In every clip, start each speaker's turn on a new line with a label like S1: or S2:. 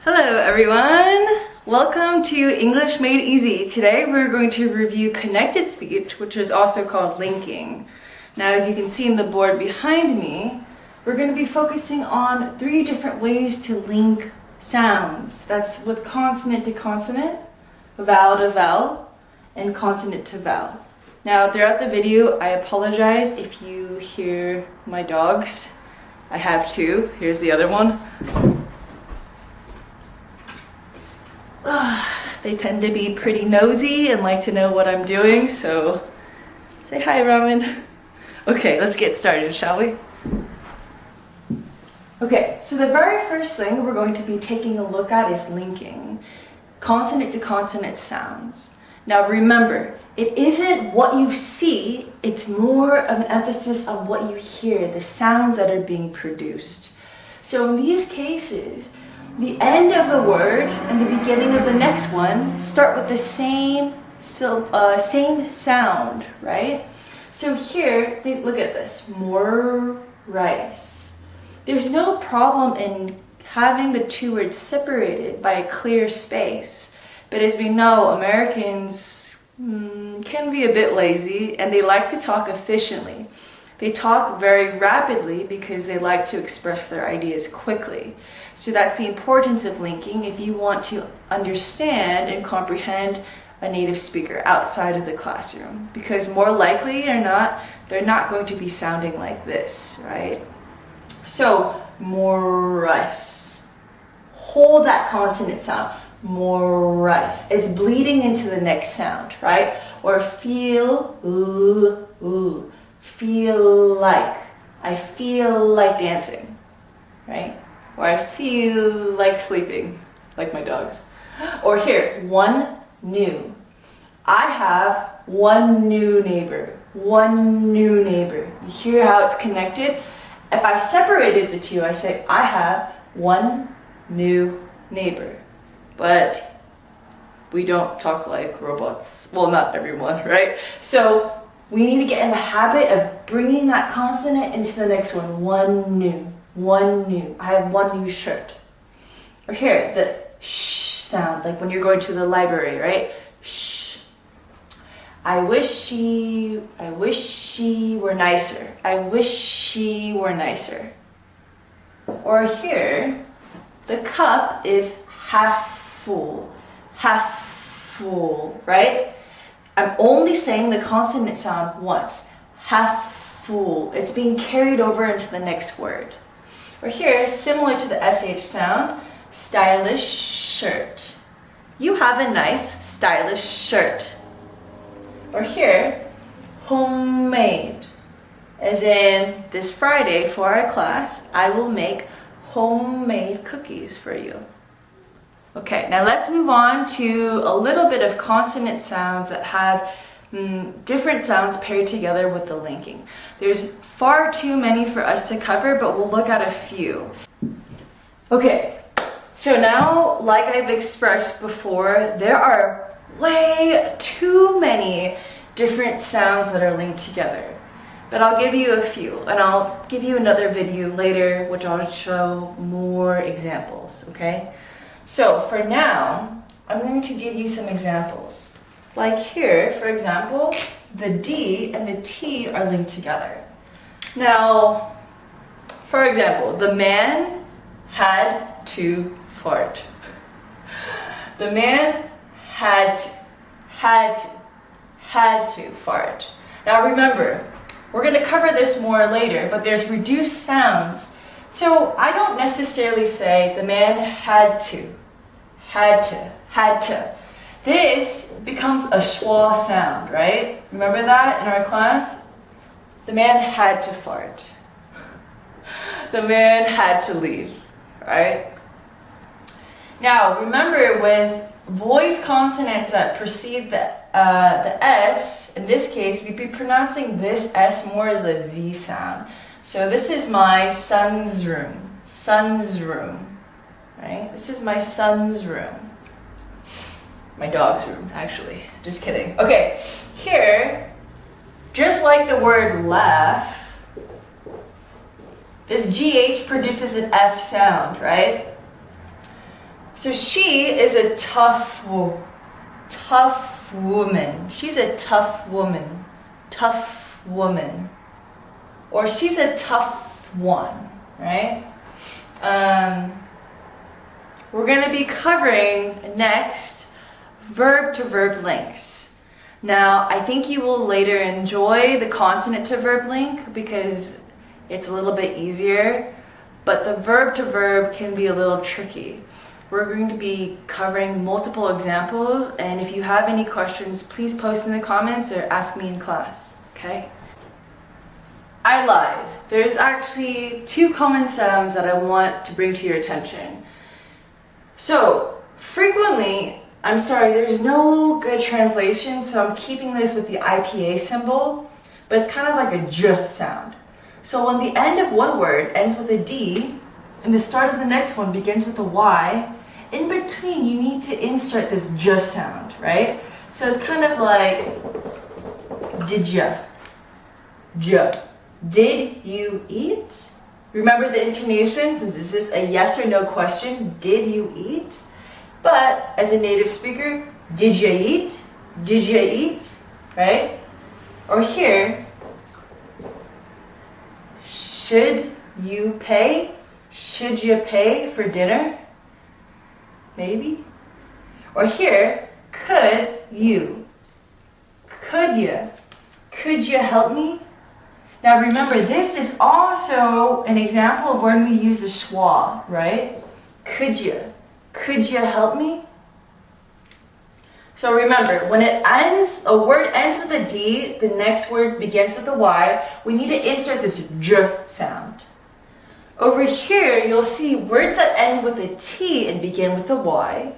S1: Hello everyone! Welcome to English Made Easy. Today we're going to review connected speech, which is also called linking. Now, as you can see in the board behind me, we're going to be focusing on 3 different ways to link sounds. That's with consonant to consonant, vowel to vowel, and consonant to vowel. Now, throughout the video, I apologize if you hear my dogs. I have 2. Here's the other one. They tend to be pretty nosy and like to know what I'm doing, so say hi, Ramen. Okay, let's get started, shall we? Okay, so the very first thing we're going to be taking a look at is linking consonant to consonant sounds. Now remember, it isn't what you see, it's more of an emphasis on what you hear, the sounds that are being produced. So in these cases, the end of the word and the beginning of the next one start with the same sound, right? So here, look at this, more rice. There's no problem in having the 2 words separated by a clear space. But as we know, Americans can be a bit lazy and they like to talk efficiently. They talk very rapidly because they like to express their ideas quickly. So that's the importance of linking if you want to understand and comprehend a native speaker outside of the classroom. Because more likely or not, they're not going to be sounding like this, right? So, more rice. Hold that consonant sound. More rice. It's bleeding into the next sound, right? Or feel, ooh. Feel like. I feel like dancing, right? Or I feel like sleeping, like my dogs. Or here, one new. I have one new neighbor. One new neighbor. You hear how it's connected? If I separated the 2, I say I have one new neighbor. But we don't talk like robots. Well, not everyone, right? So we need to get in the habit of bringing that consonant into the next one. One new. One new. I have one new shirt. Or here, the sh sound, like when you're going to the library, right? Shh. I wish she were nicer. I wish she were nicer. Or here, the cup is half full. Half full, right? I'm only saying the consonant sound once. Half full. It's being carried over into the next word. Or here, similar to the SH sound, stylish shirt. You have a nice stylish shirt. Or here, homemade. As in, this Friday for our class, I will make homemade cookies for you. Okay, now let's move on to a little bit of consonant sounds that have different sounds paired together with the linking. There's far too many for us to cover, but we'll look at a few. Okay, so now, like I've expressed before, there are way too many different sounds that are linked together. But I'll give you a few, and I'll give you another video later, which I'll show more examples, okay? So for now, I'm going to give you some examples. Like here, for example, the D and the T are linked together. Now, for example, the man had to fart. The man had to fart. Now remember, we're going to cover this more later, but there's reduced sounds. So I don't necessarily say the man had to. This becomes a schwa sound, right? Remember that in our class? The man had to fart. The man had to leave, right? Now, remember with voice consonants that precede the S, in this case, we'd be pronouncing this S more as a Z sound. So this is my son's room. Son's room, right? This is my son's room. My dog's room, actually. Just kidding. Okay, here, just like the word laugh, this GH produces an F sound, right? So she is a tough woman. She's a tough woman. Tough woman. Or she's a tough one, right? We're going to be covering next verb to verb links. Now, I think you will later enjoy the consonant to verb link because it's a little bit easier, but the verb to verb can be a little tricky. We're going to be covering multiple examples, and if you have any questions, please post in the comments or ask me in class, okay? I lied. There's actually 2 common sounds that I want to bring to your attention. So, frequently, I'm sorry, there's no good translation, so I'm keeping this with the IPA symbol, but it's kind of like a j sound. So when the end of one word ends with a D, and the start of the next one begins with a Y, in between you need to insert this j sound, right? So it's kind of like did ya, j. Did you eat? Remember the intonation, since this is a yes or no question, did you eat? But as a native speaker, did you eat? Did you eat? Right? Or here, should you pay? Should you pay for dinner? Maybe. Or here, could you? Could you? Could you help me? Now remember, this is also an example of when we use the schwa, right? Could you? Could you help me? So remember, when a word ends with a D, the next word begins with a Y, we need to insert this j sound. Over here, you'll see words that end with a T and begin with a Y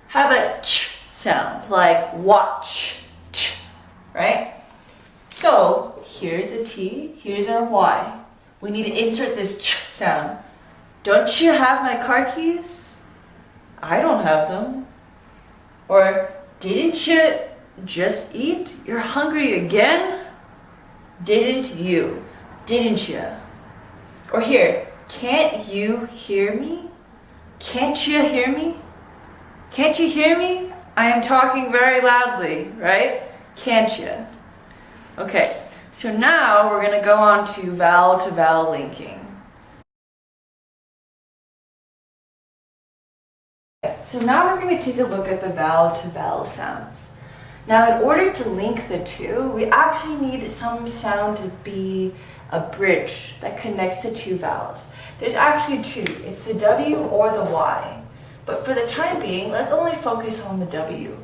S1: have a ch sound, like watch, ch, right? So here's a T, here's our Y. We need to insert this ch sound. Don't you have my car keys? I don't have them. Or, didn't you just eat? You're hungry again? Didn't you? Didn't you? Or here, can't you hear me? Can't you hear me? Can't you hear me? I am talking very loudly, right? Can't you? Okay, so now we're going to go on to vowel linking. So now we're going to take a look at the vowel to vowel sounds. Now in order to link the two, we actually need some sound to be a bridge that connects the 2 vowels. There's actually 2. It's the W or the Y. But for the time being, let's only focus on the W.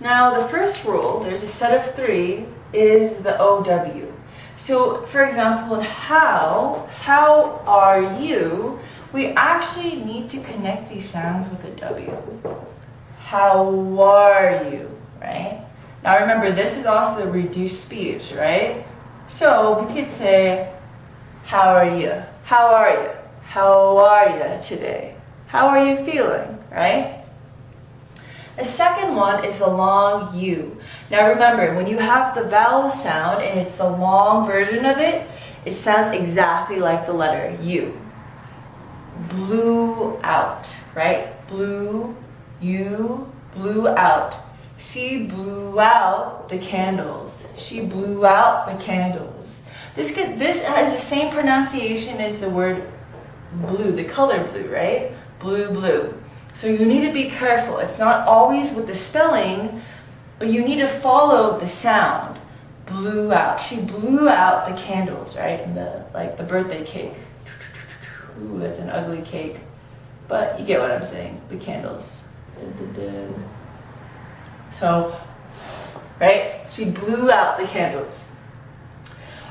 S1: Now the first rule, there's a set of 3, is the OW. So for example, in how are you, we actually need to connect these sounds with a W. How are you, right? Now remember, this is also a reduced speech, right? So we could say, how are you? How are you? How are you today? How are you feeling, right? The second one is the long U. Now remember, when you have the vowel sound and it's the long version of it, it sounds exactly like the letter U. Blew out, right? Blew, you, blew out. She blew out the candles. She blew out the candles. This has the same pronunciation as the word blue, the color blue, right? Blue, blue. So you need to be careful. It's not always with the spelling, but you need to follow the sound. Blew out. She blew out the candles, right? And the birthday cake. Ooh, that's an ugly cake. But you get what I'm saying. The candles. So, right? She blew out the candles.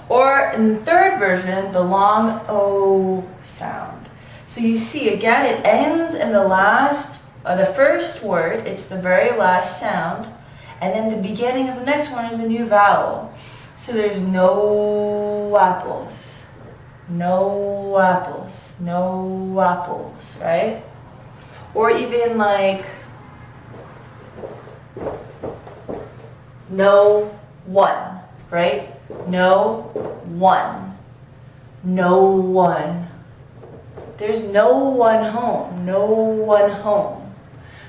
S1: Or in the third version, the long O sound. So you see, again, it ends in the first word, it's the very last sound, and then the beginning of the next one is a new vowel. So there's no apples, no apples, no apples, right? Or even like, no one, right? No one, no one. There's no one home, no one home.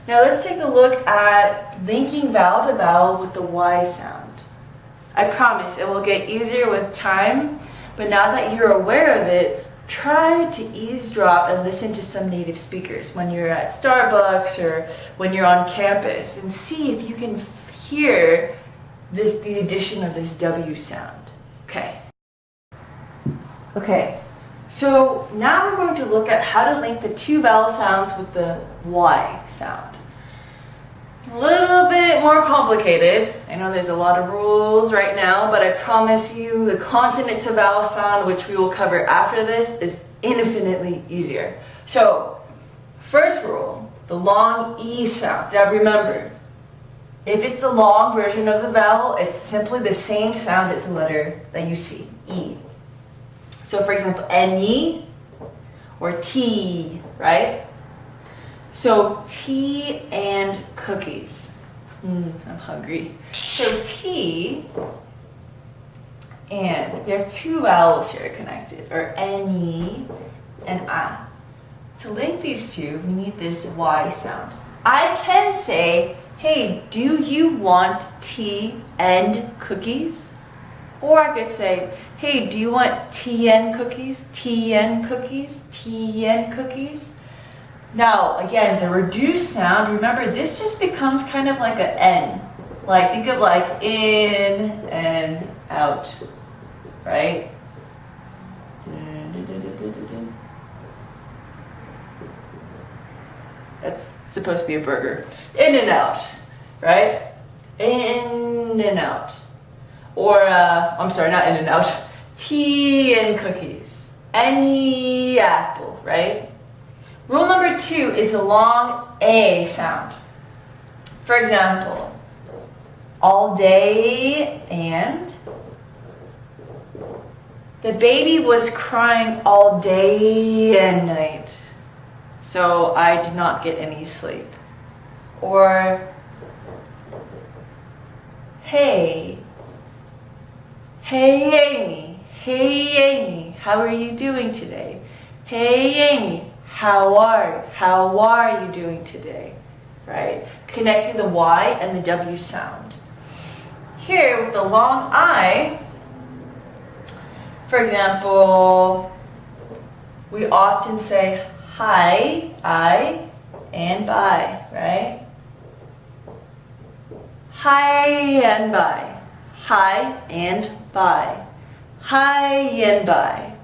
S1: Now let's take a look at linking vowel to vowel with the Y sound. I promise it will get easier with time, but now that you're aware of it, try to eavesdrop and listen to some native speakers when you're at Starbucks or when you're on campus and see if you can hear the addition of this W sound. Okay, so now we're going to look at how to link the two vowel sounds with the Y sound. A little bit more complicated. I know there's a lot of rules right now, but I promise you the consonant to vowel sound, which we will cover after this, is infinitely easier. So, first rule, the long E sound. Now remember, if it's the long version of the vowel, it's simply the same sound as the letter that you see, E. So for example, N-E or T, right? So tea and cookies. I'm hungry. So T and we have two vowels here connected, or N-E and A. To link these two, we need this Y sound. I can say, hey, do you want tea and cookies? Or I could say, hey, do you want tea and cookies? Tea and cookies? Tea and cookies? Now, again, the reduced sound, remember, this just becomes kind of like an N. Like, think of like in and out, right? That's supposed to be a burger. In and out, right? In and out. Or, I'm sorry, not in and out. Tea and cookies. Any apple, right? Rule number 2 is the long A sound. For example, all day and the baby was crying all day and night, so I did not get any sleep. Or, hey Amy, how are you doing today? Hey Amy, how are you doing today? Right? Connecting the Y and the W sound. Here with the long I, for example, we often say hi, I, and bye, right? Hi and bye. Hi and bye. Hi and bye.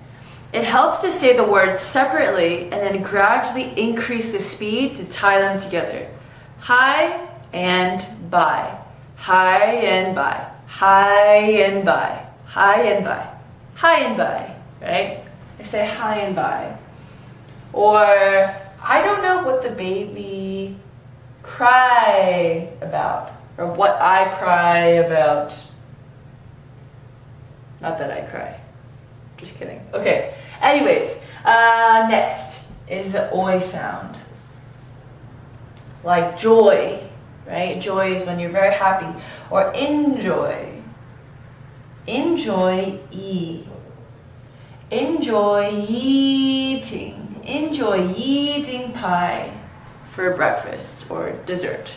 S1: It helps to say the words separately and then gradually increase the speed to tie them together. Hi and bye. Hi and bye. Hi and bye. Hi and bye. Hi and bye. Right? I say hi and bye. Or I don't know what the baby cry about, or what I cry about. Not that I cry. Just kidding. Okay. Anyways, next is the oi sound. Like joy, right? Joy is when you're very happy. Or enjoy. Enjoy E. Enjoy eating. Enjoy eating pie for breakfast or dessert.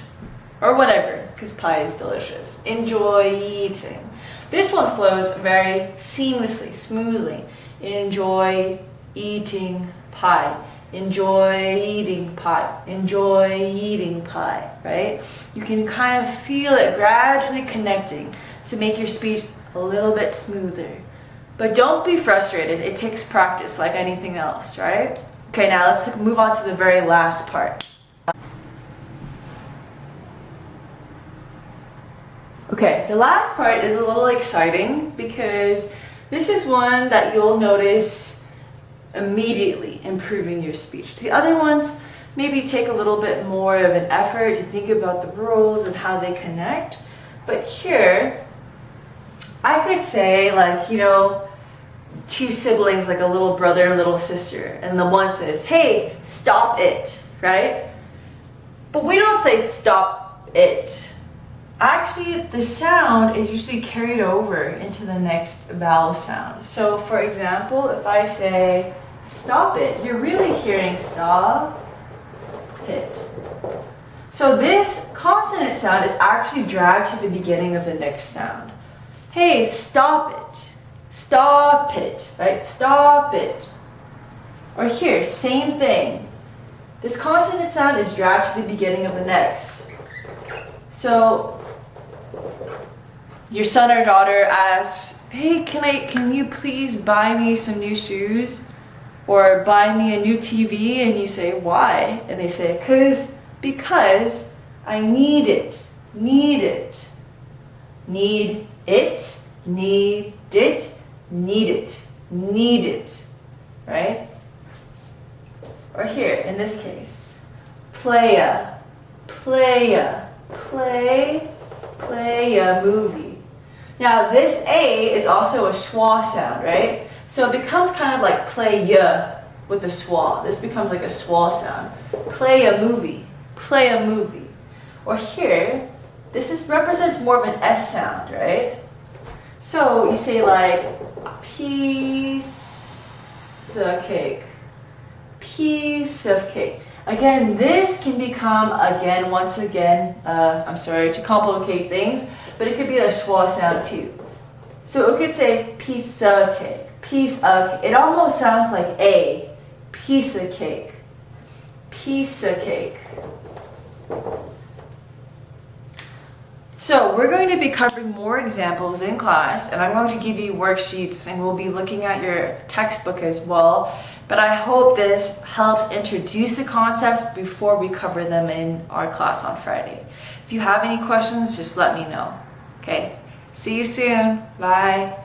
S1: Or whatever, because pie is delicious. Enjoy eating. This one flows very seamlessly, smoothly. Enjoy eating pie. Enjoy eating pie. Enjoy eating pie, right? You can kind of feel it gradually connecting to make your speech a little bit smoother. But don't be frustrated. It takes practice like anything else, right? Okay, now let's move on to the very last part. Okay, the last part is a little exciting because this is one that you'll notice immediately improving your speech. The other ones maybe take a little bit more of an effort to think about the rules and how they connect. But here, I could say like, you know, two siblings, like a little brother and little sister, and the one says, hey, stop it, right? But we don't say stop it. Actually, the sound is usually carried over into the next vowel sound. So for example, if I say stop it, you're really hearing stop it. So this consonant sound is actually dragged to the beginning of the next sound. Hey, stop it. Stop it, right? Stop it. Or here, same thing. This consonant sound is dragged to the beginning of the next. So your son or daughter asks, hey, can you please buy me some new shoes? Or buy me a new TV? And you say, why? And they say, because I need it. Need it. Need it. Need it. Need it. Need it. Right? Or here, in this case, play a movie. Now this A is also a schwa sound, right? So it becomes kind of like play ya with the schwa. This becomes like a schwa sound. Play a movie. Play a movie. Or here, this represents more of an S sound, right? So you say like piece of cake. Piece of cake. Again, this can become, once again, I'm sorry to complicate things, but it could be a schwa sound too. So it could say piece of cake. Piece of cake. It almost sounds like a. Piece of cake. Piece of cake. So we're going to be covering more examples in class, and I'm going to give you worksheets, and we'll be looking at your textbook as well. But I hope this helps introduce the concepts before we cover them in our class on Friday. If you have any questions, just let me know. Okay, see you soon. Bye.